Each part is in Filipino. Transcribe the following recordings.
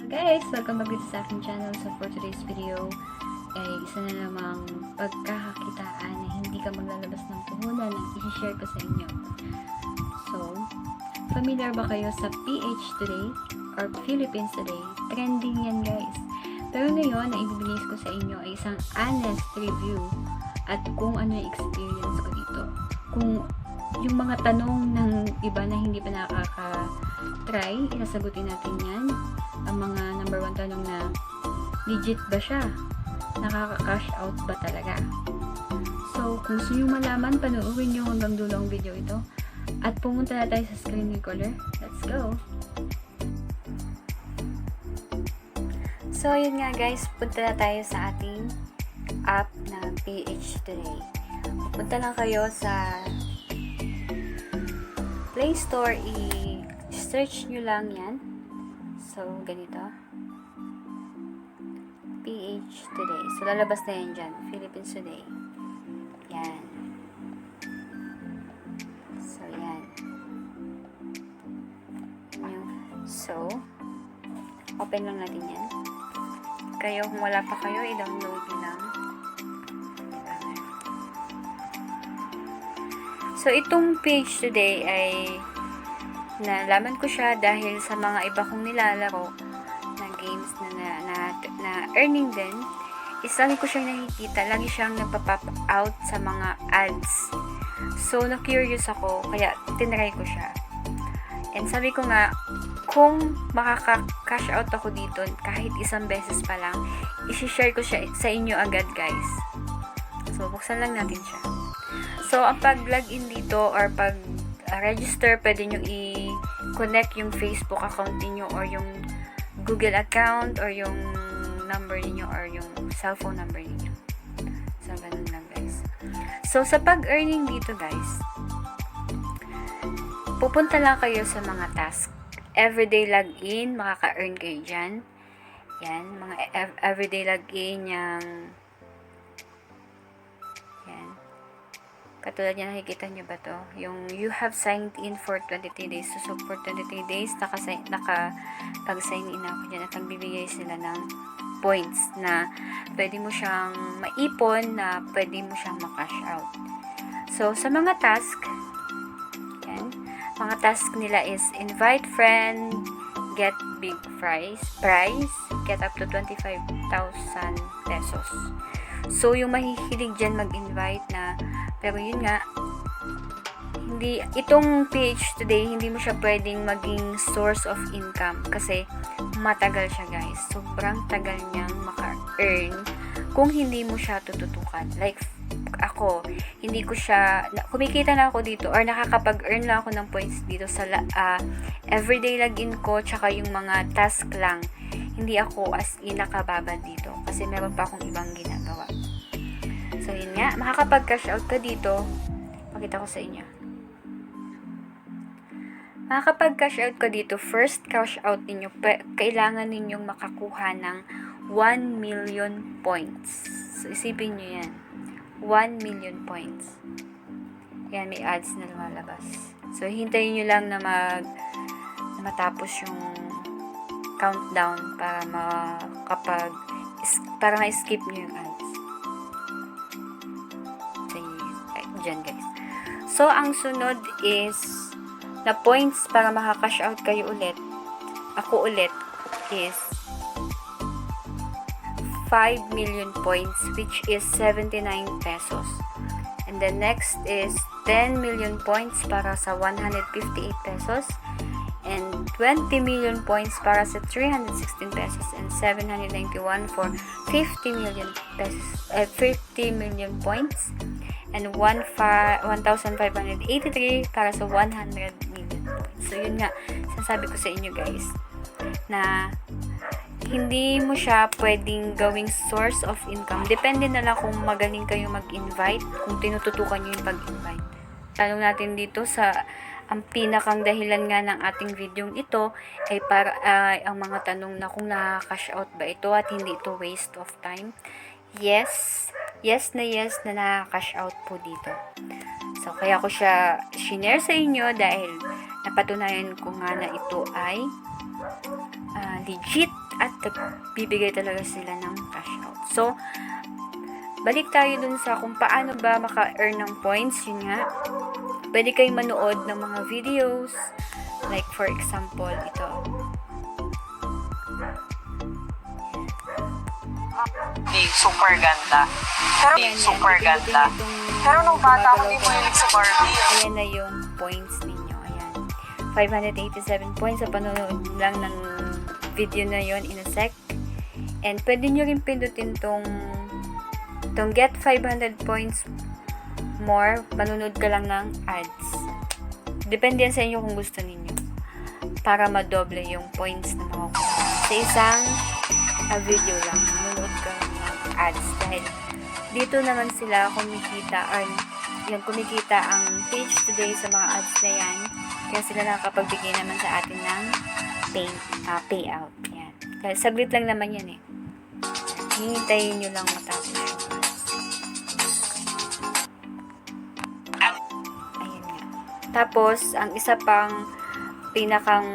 Guys, welcome back sa aking channel. So for today's video ay isa na namang pagkakakitaan na hindi ka maglalabas ng puhunan ang i-share ko sa inyo. So, familiar ba kayo sa PH Today or Philippines Today? Trending yan guys. Pero ngayon, ang ibibigay ko sa inyo ay isang honest review at kung ano yung experience ko dito. Kung yung mga tanong ng iba na hindi pa nakaka-try, isasagutin natin yan. Ang mga number 1 tanong na legit ba siya? Nakaka-cash out ba talaga? So, kung gusto nyo malaman, panoorin nyo hanggang dulo ang video ito. At pumunta na tayo sa screen recorder. Let's go! So, yun nga guys, punta na tayo sa ating app na PH Today. Punta lang kayo sa Play Store, i-search nyo lang yan. So, ganito. PH Today. So, lalabas na yan dyan. Philippines Today. Yan. So, yan. So, open lang natin yan. Kayo, kung wala pa kayo, i-download nyo lang. So, itong page today ay nalaman ko siya dahil sa mga iba kong nilalaro na games na earning din. Lagi ko siyang nakikita. Lagi siyang nagpa-pop out sa mga ads. So, na-curious ako. Kaya, tinry ko siya. And sabi ko nga, kung makaka-cash out ako dito kahit isang beses pa lang, isi-share ko siya sa inyo agad guys. So, buksan lang natin siya. So, ang pag-login dito or pag-register, pwede nyo i-connect yung Facebook account niyo or yung Google account or yung number niyo or yung cellphone number niyo. So, ganun lang guys. So, sa pag-earning dito guys, pupunta lang kayo sa mga task. Everyday login, makaka-earn kayo dyan. Yan, mga everyday login, yan. Katulad niya, nakikita nyo ba to? Yung you have signed in for 23 days. So, for 23 days, nakapag-sign in ako dyan at nagbibigay sila ng points na pwede mo siyang maipon, na pwede mo siyang makash out. So, sa mga task, yan, mga task nila is invite friend, get big prize, get up to 25,000 pesos. So, yung mahihilig dyan mag-invite na, pero yun nga, itong page today, hindi mo siya pwedeng maging source of income kasi matagal siya guys. Sobrang tagal niyang maka-earn kung hindi mo siya tututukan. Like, ako, hindi ko siya, kumikita na ako dito or nakakapag-earn lang ako ng points dito sa everyday login ko, tsaka yung mga task lang. Hindi ako as in nakababad dito kasi meron pa akong ibang ginagawa. So, yun nga, makakapag-cash out ka dito. Pakita ko sa inyo. Makakapag-cash out ka dito, first cash out ninyo, kailangan ninyong makakuha ng 1 million points. So, isipin nyo yan. 1 million points. Yan, may ads na lumalabas. So, hintayin nyo lang na matapos yung countdown para ma-skip nyo yung ads. Dyan guys. So, ang sunod is na points para maka-cash out kayo ulit. Ako ulit is 5 million points which is 79 pesos. And the next is 10 million points para sa 158 pesos. And 20 million points para sa 316 pesos and 791 for 50 million pesos, 50 million points and 1,583 para sa 100 million points. So, yun nga, sasabi ko sa inyo guys, na hindi mo siya pwedeng gawing source of income. Depende na lang kung magaling kayo mag-invite, kung tinututukan nyo yung pag-invite. Tanong natin dito ang pinakang dahilan nga ng ating video ito ay para ang mga tanong na kung nakaka-cash out ba ito at hindi ito waste of time. Yes na nakaka-cash out po dito. So, kaya ko siya shinare sa inyo dahil napatunayan ko nga na ito ay legit at bibigay talaga sila ng cash out. So, balik tayo dun sa kung paano ba maka-earn ng points. Yun nga, pwede kayong manood ng mga videos, like for example, ito. Super ganda. Pero super ganda. Pero nung bata ako, hindi mo hilig sa Barbie. Ayan na yung points ninyo. Ayan. 587 points sa panonood lang ng video na yon in a sec. And pwede nyo rin pindutin tong get 500 points more, manunod ka lang ng ads. Depende yan sa inyo kung gusto ninyo. Para madoble yung points na makukuha. Sa isang video lang, manunod ka ng ads. Dahil dito naman sila kumikita, or yung kumikita ang page today sa mga ads na yan. Kaya sila nakakapagbigay naman sa atin ng payout. Yan. Dahil saglit lang naman yan eh. Hihintayin nyo lang matapos yung ads. Ayan nga. Tapos, ang isa pang pinakang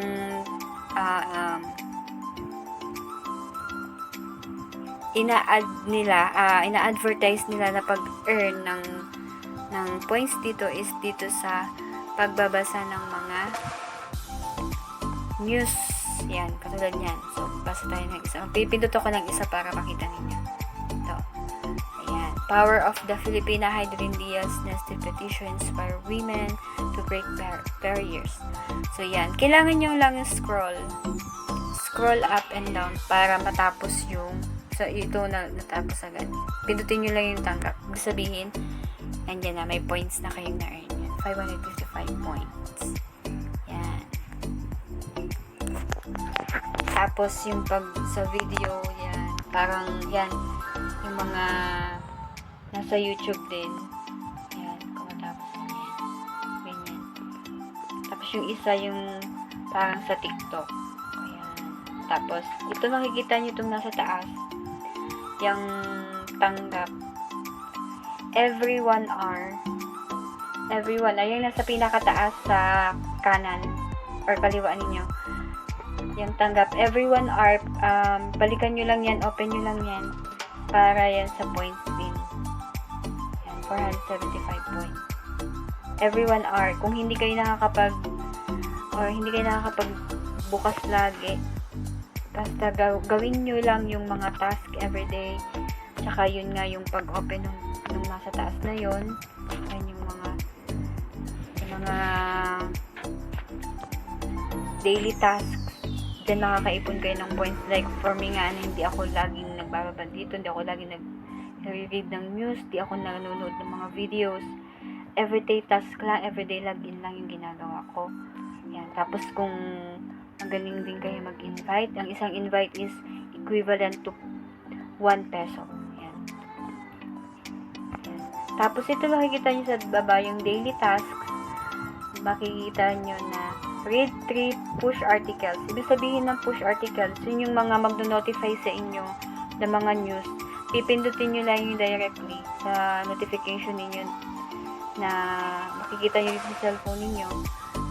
ina-advertise nila na pag-earn ng points dito is dito sa pagbabasa ng mga news. Yan, katulad yan. So, basa tayo ng isa. Pipindot ako ng isa para makita ninyo. Ito. Ayan. Power of the Filipina Hydrangeas nested petition inspire women to break barriers. So, yan. Kailangan nyo lang scroll up and down para matapos yung ito na natapos agad. Pindutin nyo lang yung tanggap. Ibig sabihin, andyan na, may points na kayong na-earn yan. 555 points. Yan. Tapos, yung pag sa video, yan. Parang, yan. Yung mga nasa YouTube din. Yan. Kung matapos na yan. Ganyan. Tapos, yung isa, yung parang sa TikTok. Ayan. Tapos, ito makikita nyo itong nasa taas. Yung tanggap. Every 1 hour. Ayun, nasa pinakataas sa kanan or kaliwa ninyo. Yung tanggap. Every 1 hour, balikan nyo lang yan, open nyo lang yan, para yan sa points din. Yan, 475 points. Every 1 hour. Kung hindi kayo bukas lagi, basta gawin nyo lang yung mga task everyday. Tsaka yun nga yung pag-open nung nasa taas na yun. Ayan yung mga daily tasks. Then makakaipon kayo ng points. Like for me nga, hindi ako laging nagbababa dito. Hindi ako laging nag-read ng news. Hindi ako nanonood ng mga videos. Everyday task lang, everyday login lang yung ginagawa ko. Yan. Tapos kung magaling din kayo mag-invite. Ang isang invite is equivalent to 1 peso. Yan. Yan. Tapos ito makikita nyo sa baba yung daily tasks. Makikita nyo na read 3 push articles. Ibig sabihin ng push articles, yun yung mga magno-notify sa inyo ng mga news. Pipindutin nyo lang yung directly sa notification ninyo na makikita nyo sa cellphone ninyo.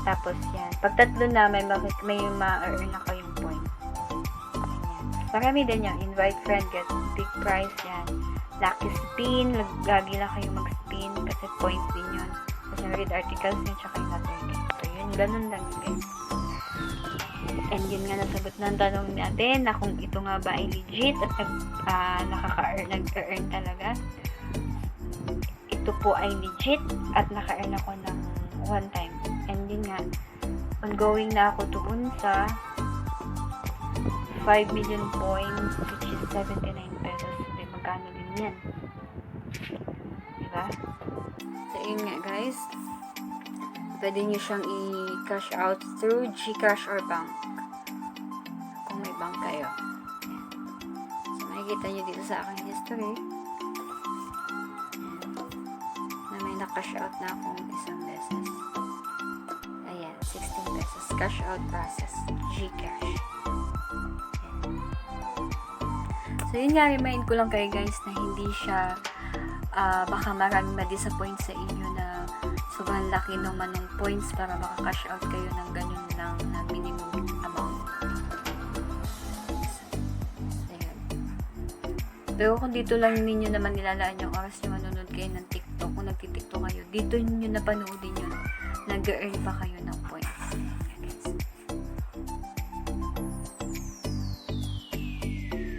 Tapos yan. Pag tatlo na, may ma-earn na kayong point. Yan. Marami din yan. Invite friend, get big prize. Yan. Lucky spin. Lagi lang kayo mag-spin kasi points din yun. Kasi read articles yun, tsaka yung other game. So yun, ganun lang guys. And yun nga, nasagot ng tanong natin na kung ito nga ba ay legit at nag-earn talaga. Ito po ay legit at naka-earn ako ng one time. And yun nga, ongoing na ako doon sa 5 million points, which is 79 pesos. Di magkano din yan. Diba? So, yun nga guys. Pwede nyo siyang i-cash out through GCash or bank. Kung may bank kayo. Ayan. So, makikita nyo dito sa aking history. Ayan. Na may na-cash out na akong isang beses. Ayan, 16 pesos. Cash out process. GCash. Ayan. So, yun nga, remind ko lang kayo guys na hindi siya baka maraming ma-disappoint sa inyo na sobrang laki naman ng points para maka-cash out kayo ng ganun lang na minimum amount. Pero kung dito lang ninyo naman nilalaan yung oras nyo manonood kayo ng TikTok, kung nagtitiktok kayo, dito nyo napanoodin yun, nag-earn pa kayo ng points.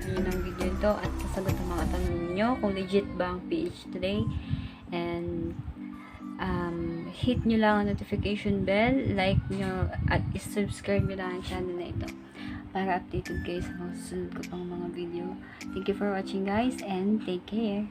Yun ang video ito at sasagot ang mga tanong niyo kung legit ba ang PH today. And hit nyo lang ang notification bell, like nyo at subscribe nyo lang ang channel na ito para updated kayo sa mga susunod ko pang mga video. Thank you for watching guys and take care.